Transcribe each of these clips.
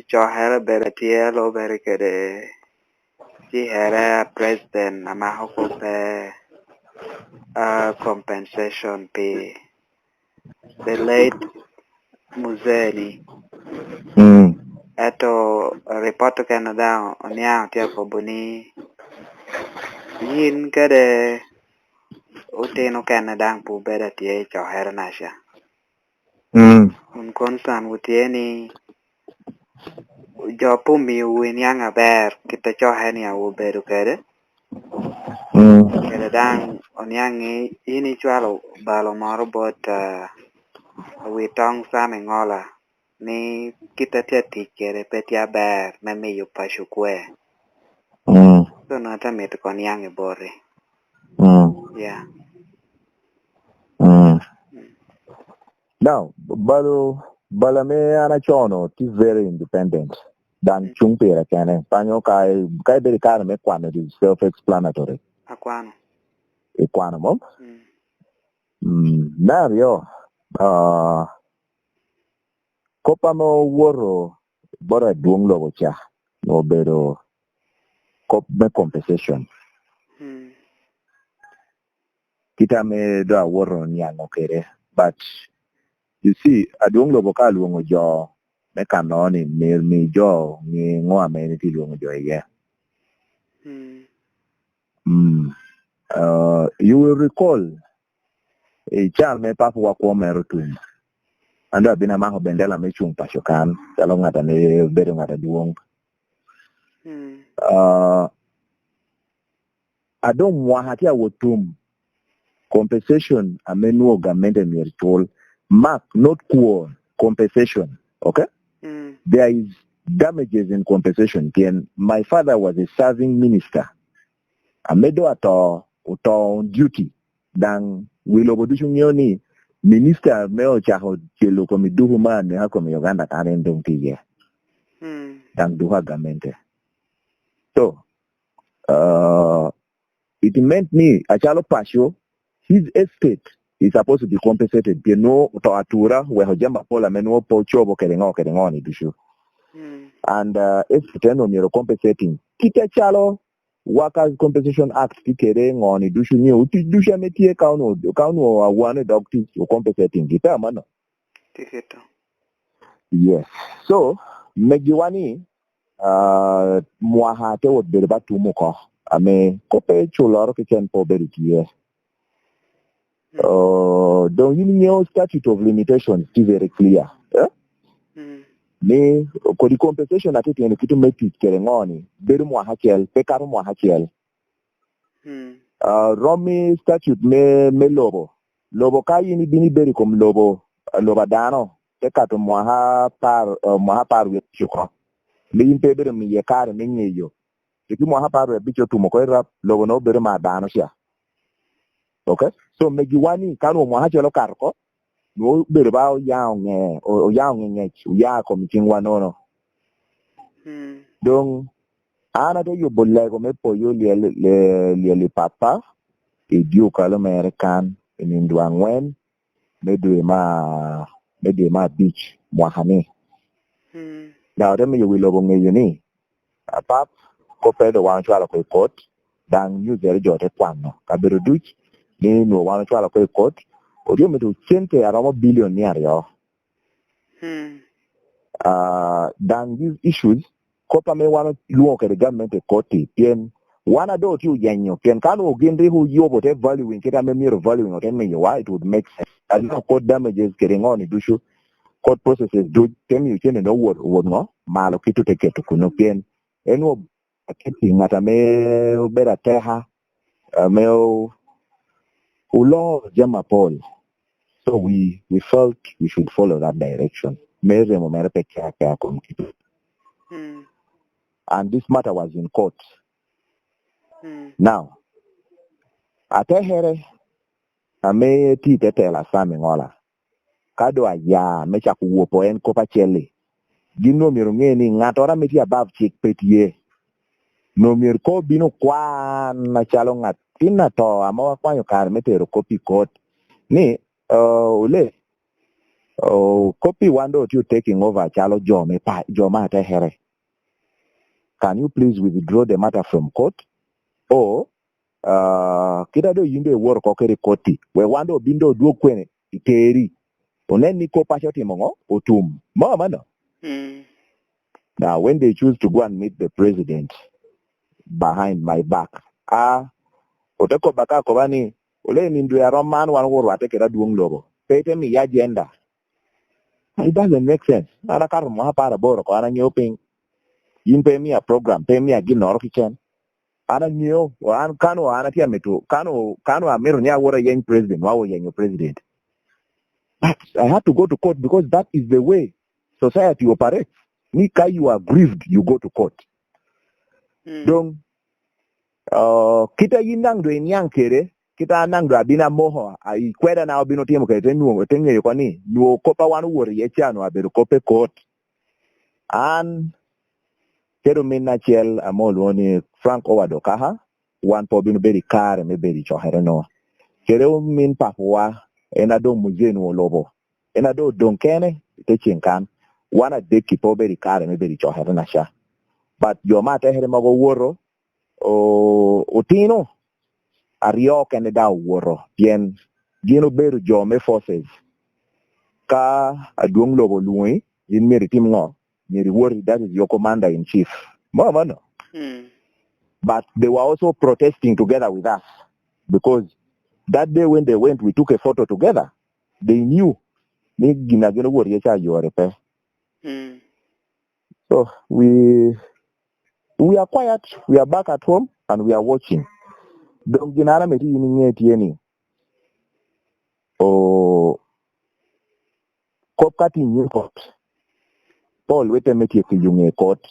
cho Heir beratie lo berekede si Heir president ama hokope compensation pay the late Muzeni eto report Canada onya tia kobuni yin kede uteno Canada pu beratie cho Heir nasha un konsan utieni jo pumi win yang aber kita cho Heir ya u beru kede kede dang onyangi ini chwalo balo moro bot Awitong Sam Engola ni kita tiati kere petia ber meme yu pashukwe so no tamit kon yang bore yeah now balame anachono is very independent dan chumpera kane panyo kai beri kana me kwano is self explanatory akwano ikwano mom na yo kopa mo woro bora duong logo cha no bero kop me compensation kita me do woro nyango kere but you see aduong logo ka luongo jo me kanoni mi jo ni ngoa me ni luongo jo ye you will recall a child me papa wa ko merutum ando bina maho bendela me chung pashokan talo ngata ne bedo ngata duong adom wa hatia wotum compensation amenu government emertol mark not poor compensation okay there is damages in compensation. My father was a serving minister. Amedo ato on duty. Dan wilobodushu nyoni minister meo chaho chelo komi duhu man ne hako mi Uganda karen dong tiye. Dan duha gamente. So it meant me achalo pasho his estate is supposed to be compensated. No to atura we hojamba pola menuo po chobo kerengo ni dushu. And if teno miro compensating kita chalo Workers Compensation Act kerengo ni dushu ni uti dusha metie kauno awane doctors o compensating kita mano. Tikito. Yes. So megiwani muahate wot berba tumuko ame kope chuloro kichen po beritie. Don't you know statute of limitations is very clear. Me ko di compensation ati tiene kitu meti kerengoni beru mo hakel pekaru mo hakel Romi statute me lobo kayi ni bini beri kom lobo dano pekato mo ha par we chuko me impe beru mi yekare menyeyo tiki mo ha par we bicho tumo ko rap lobo no beru ma dano sia. Okay, so megiwani kanu mo hakelo karko no beru ba yaunge o yaunge ya komiting wanono donc ana to yo bollego me po yo le papa e dio kala american in ndwangwen me do ma beach mohane now dem yo wilobo ngeyo ni pap ko pedo wan chala ko court dan yu zere jote kwano kabero duch ni no wan chala ko court odio me to chente aramo billion ni ario dan these issues kopa me wana luo ke government e koti pien wana do ti uyanyo pien kanu ogende hu yobo te valuing kita me miro valuing o me why it would make sense as no court damages getting on dushu court processes do tem you chene no word no malo kitu teketo kuno pien eno akiti ngata me bera teha me ulo jama Paul. So we felt we should follow that direction. And this matter was in court. Now, atehere ame ti tetela Sam Engola. Kado aya mecha kuwopo en kopa chele. Gino mirungeni ngatora meti above chik petie. No mirko bino kwa na chalo ngatina to amawa kwanyo kar metero kopi court. Ni ule Copy wando you taking over chalo joma te here. Can you please withdraw the matter from court? Or kita do yinde work okere koti. We wando bindo duo kwene iteri. Onen ni ko pashoti mongo otum. Mama no. Now when they choose to go and meet the president behind my back, oteko baka kobani ole ni ndu ya roman wan woro atekera duong logo. Pete mi agenda. It doesn't make sense. Ana kar mo para boro ko ana nyoping. Yin pay me a program, pay me a ginor kitchen. Ana nyo an kano ana tia metu kano amero nya wora yen president wawo yen your president. But I had to go to court because that is the way society operates. Nika you are grieved, you go to court. Donc kita yinang do nyang kere kita nang do abina moho ai kweda na obino timo kete nuo tenge ko ni nuo kopa wanu wori ye chano abedo kope court. And Kero minna chel amol woni Frank Owado kaha wan po binu beri kare me beri chohere no. Kero min papua enado muzenu lobo. Enado donkene te chinkan wana deki po beri kare me beri chohere na sha. But yo mate here mago woro otino ario kene da woro bien gino beru jo me forces ka aduong lobo luoi in meri tim ngo meri wori, that is your commander in chief. Mama no. But they were also protesting together with us because that day when they went, we took a photo together. They knew. So we are quiet. We are back at home and we are watching. Don't ginara meti yini kopkati in court. Paul wete meti yunge court.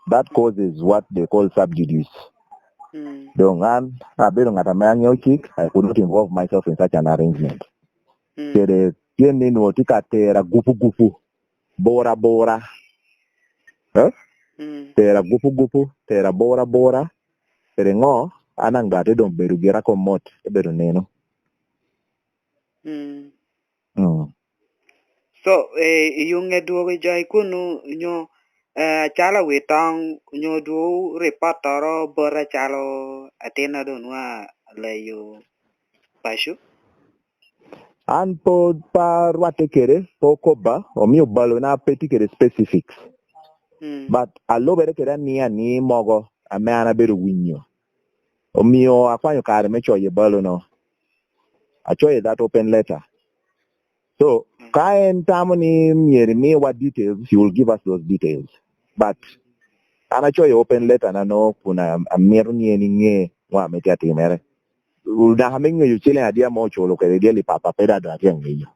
That causes what they call subjudice. I could not involve myself in such an arrangement. Tera gupu bora. Tera gupu tera bora. Tere ngo anang date don beru gira komot beru neno. So yung eduo jai kunu nyo chala witong nyo du reportero bora chalo atena donwa layo pashu. An po par watekere poko ba o mio balo na petikere specifics. But allo bere kera ni mogo amana beru winyo. O mio akwanyo kare mecho ye balo no. Achoye that open letter. So kaen tamoni mieri me what details, he will give us those details. But anachoye open letter na no kuna amiru nye wa metia timere. Una hamenyo yuchile adia mocho lo kere dieli papa peda do atia ngeyo.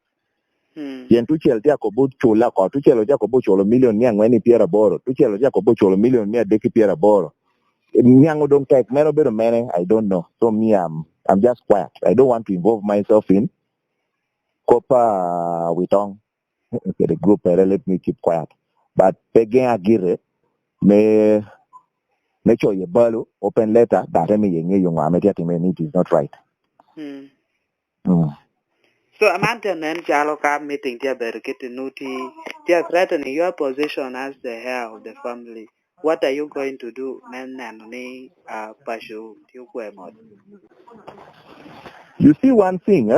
Yen tuchel tia kobo chola ko tuchelo tia kobo cholo million nya ngweni piera boro. Tuchelo tia kobo cholo million nya deki piera boro. Nyango don't take mero bedo mene, I don't know. So me I'm just quiet. I don't want to involve myself in Copa Awitong. Okay, the group let me keep quiet. But pegen agire me make sure you balo open letter that me yenye yung ametia timeni it is not right. So Amanda and Jalo Cab meeting tia berkete nuti tia threatening your position as the heir of the family. What are you going to do? Nanani pashu tiukwemot. You see one thing,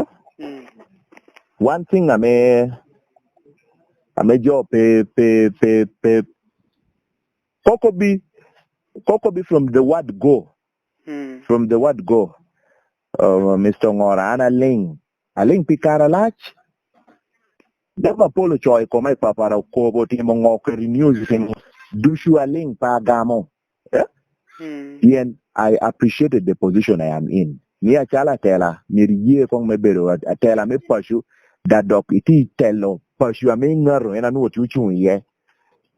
One thing I may job pe Kokobi from the word go. From the word go. Mr. Ongora ana ling pikara lach. Dama polo choy ko may papara ko boti mo ngokeri news thing. Dushu aling pagamo. Yen I appreciated the position I am in. Ni achala tela ni kong mebero atela me pashu that dog iti telo pashu ame ngaro ena no chuchu ye.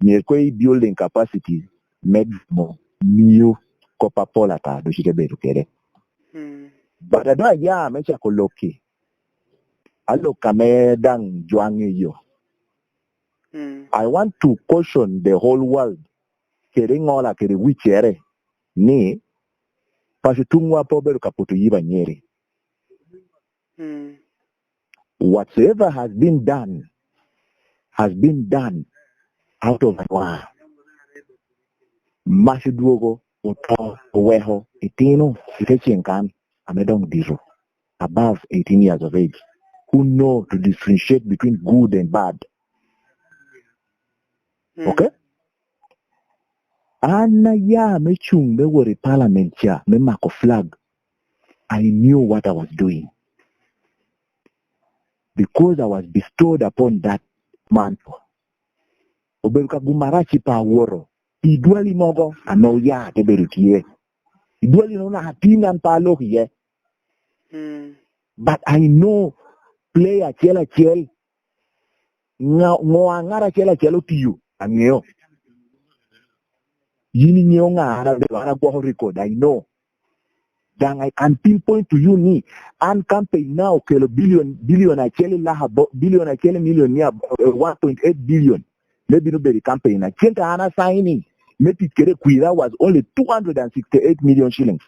Ni koi building capacity med mo new kopa pola ta do shike beru kere. But I don't mecha koloki. Alo kame dang juangi yo. I want to caution the whole world. Kere ngola kere wichere ni pasutungwa poberu kaputu yiba nyeri. Whatever has been done has been done out of Anwar. Macodwogo, Oto, Oweho, Itino, Itechinkan, Amedong Diro, above 18 years of age, who know to differentiate between good and bad. Okay? Anna ya me chung me wori parliament ya me mako flag. I knew what I was doing. Because I was bestowed upon that mantle. Oberuka gumarachi pa woro. Idwali mogo ano ya teberukie. Idwali no na hatina palo hiye. But I know player chela chel ngara chela chelo tiyo angeo. Yini nyo ngara de go record. I know. Then I can pinpoint to you ni and campaign now kilo billion actually billion actually million 1.8 billion. Maybe no be campaign. I can't ana signing. Maybe Kuira was only 268 million shillings.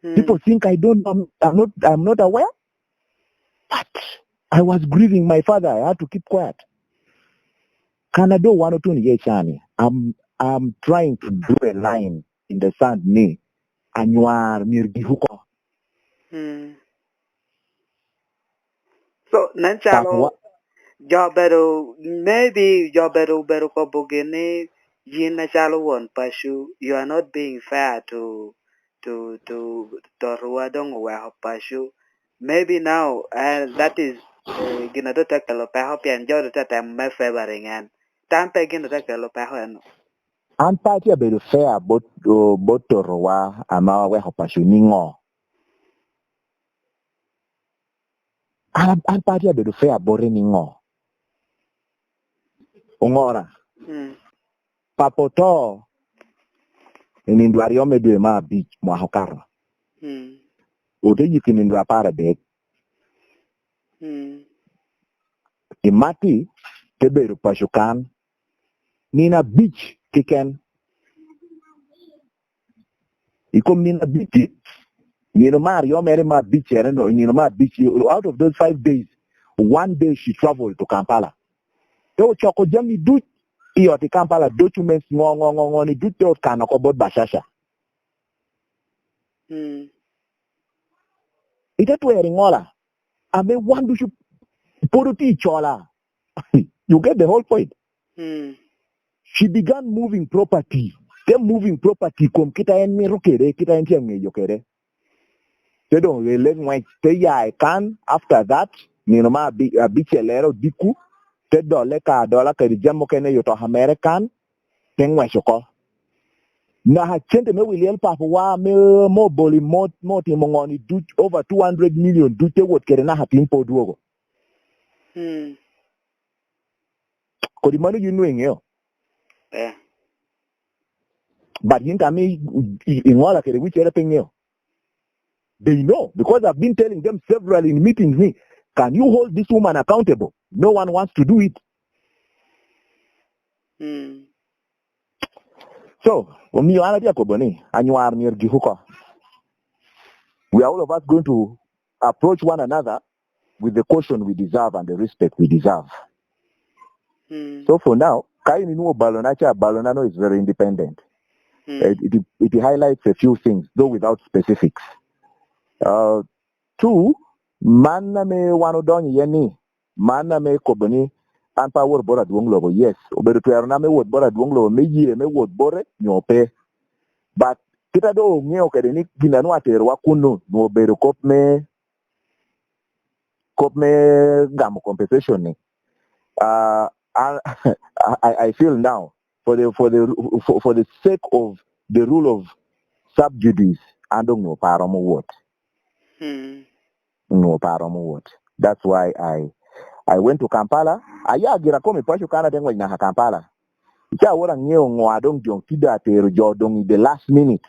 People think I don't I'm not aware. But I was grieving my father. I had to keep quiet. Canada 102 chani. I'm trying to do a line in the sand ni. Anyuar mirgihuko. So nanchalo jobero maybe jobero ko bugene yin nachalo won pashu. You are not being fair to ruadong wa pashu. Maybe now that is ginado takalo pa hope and jodo tata me favoring and tampe ginado takalo pa hono. And party be fair but Torowa ama we hopashu ningo. And party be fair bore ningo. Ongora. Papoto inindwario medwe ma beach mwa hokara. Ode yikinindwa para bed. Imati teberu pashukan nina beach kiken. Ikom nina beach. Nino Mario Mary ma beach no nino ma beach. Out of those 5 days, 1 day she traveled to Kampala. Yo choko jami do iyo ti Kampala documents ngo ni do te kanako bod bashasha. Ite to eringola. Ame wandu shu poruti chola. You get the whole point. She began moving property. Them moving property kom kita en mi rokere kita en tiang me yokere. They don't let me stay I can after that ni no ma bichelero diku te $1 ka dijamo kene yoto American tengwa shoko. Na ha chente me William Papa wa me mo boli mo ti mongoni do over 200 million do te wot kere na hatin podwogo. Ko di manu you know ngeo. But hinta me ingola kere which ere pengeo. They know because I've been telling them several in meetings. Can you hold this woman accountable? No one wants to do it. So, we are all of us going to approach one another with the caution we deserve and the respect we deserve. So for now, Balonano is very independent. It highlights a few things, though without specifics. 2, manna me wanodon yeni, manna me koboni, and power bora duonglo. Yes, oberutuarna me word bora duonglo, me ye me word bore, nyope. But kita do ngeo kedeni ginanu aterwa kuno, no beru kop me gamu compensation ni. I feel now for the sake of the rule of sub judice, I don't know paramu what. No paramu what. That's why I went to Kampala. Aya gira komi pasho kana tengwa na Kampala. Icha wora ngeo ngwadong jong tida teru jodong the last minute.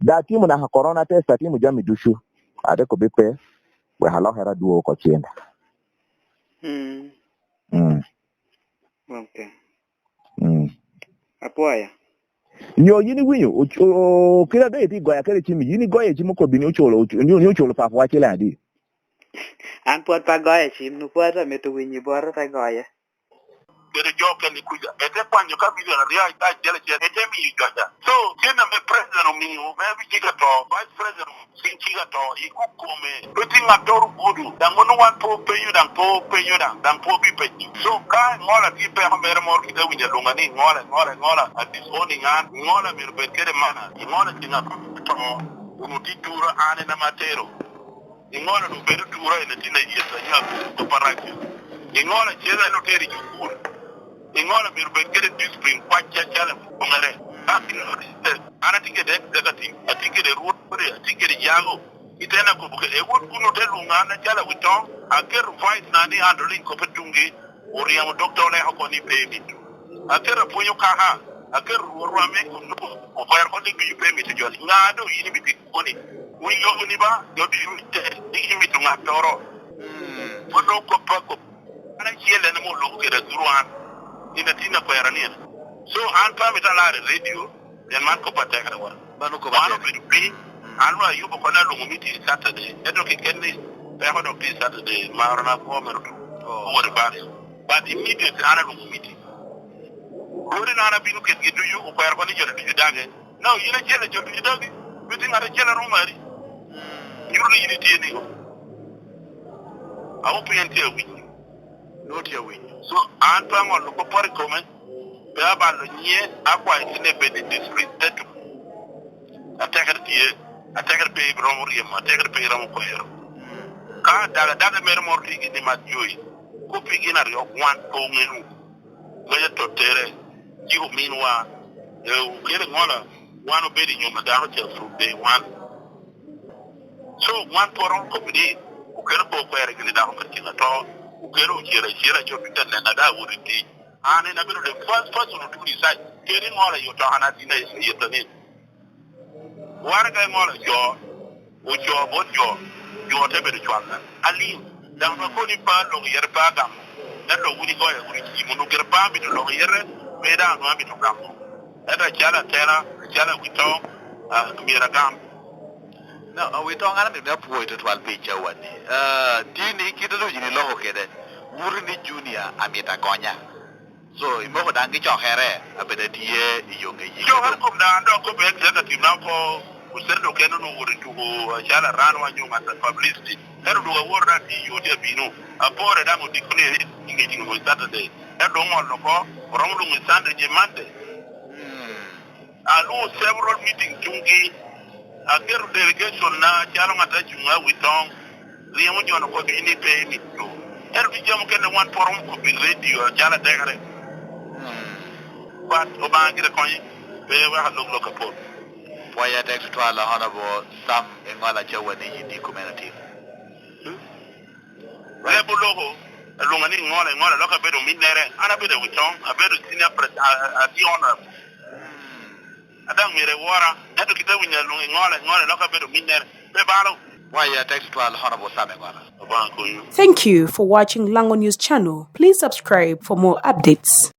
That timu na corona test timu jami dushu. Ade ko bepe we halo hera duo ko chienda. Okay. Apoya. Nyo yini winyo kila day ti goya kele chimi yini goya chimo ko bini ocholo pa kwa chela di. An pot pa goye chim nu pot me tu winyi bor pa goye. Kere joke ni kuja. Ete kwanyo ka video na ria ita jele che ete mi joja. So kena me president mi o me bi chiga to vice president sin chiga to ikukume. Peti ngatoru gudu. Dangono wan po penyu dan po bi penyu. So ka ngola ti pe ha mere mor kita winya lungani ngola at this owning an ngola mir bekere mana. Ngola tinga to unuti tura ane na matero. Ngola no beru tura ina tina yesa ya to paraki. Ngola cheza no teri jukuru. Engola bir bekere discipline kwacha chala ngare ana tike de atike de road pure atike de yago itena ko buke e won kuno de lungana chala Awitong aker vice nani handling ko petungi ori am doctor le ko ni pay aker ponyo kaha aker ruame ko no ko fire ko de pay mit joli ngado yini bi ko ni wi yo ni ba yo di mi tunga toro fodo ko pako ana chiele na mo lo ke de duran ina tina ko yarania so an pa mitala radio den man ko pateka wa banu ko ba bi an wa yubo ko na lungu miti Saturday edo ke kenni pe ho do Saturday marana ko mer o wori ba immediate ana lungu miti wori na ana binu ke gidu yu ko yar ko ni jere du dage no yina jele jodu dage bitin ara jele rumari yuru yini tieni ko awu pente wi not your win. So, Antoine on the corporate comment, whereby the year aqua in a bed in this street. Attack the year, attack the pay Romorium, attack the pay Romoquero. Can't that a more in the Matthew. Cooking in a one home menu. Whether to tell you meanwhile, you getting one obeying you, Madame from day one. So, one for all company, who can go where in the down at all. Ukero chira chopita na da uriti ane na biro the first person to decide kering ola yo to ana dina yetani warga ngola jo ujo bojo yo tebe de chwala ali dan ko ni pa lo yer pa gam na lo wuri go ya wuri ki munu ger pa mi lo yer me da no mi to gam eta chala Awitong mira gam no Awitong ana me po to 12 page wani dini kidulu yini lo kede muri ni junior amita konya so imoko dangi cho here abede die yonge yi yo har ko da ndo ko be executive na ko usendo kenu no wuri to chala ran wa nyuma ta publicity er do worda di yo de binu apore da mo declare ngi mo Saturday er do mo no ko rom lu ngi sande je mande alu several meeting tungi ager delegation na chala ngata chunga Awitong limu jono ko bi ni pay mi to er bi jam ken one forum ko bi radio chala degare but o ba ngi ko ni be wa lo ko po waya text to ala honorable Sam Engola Chawani yindi community le bulogo lungani ngola lo ka be do minere ana be do Awitong abedo senior president a di honor adang mire wora eto kita winya ngola lo ka be do minere be balo waya text to ala honorable Sam Engola. Thank you for watching Lango News Channel. Please subscribe for more updates.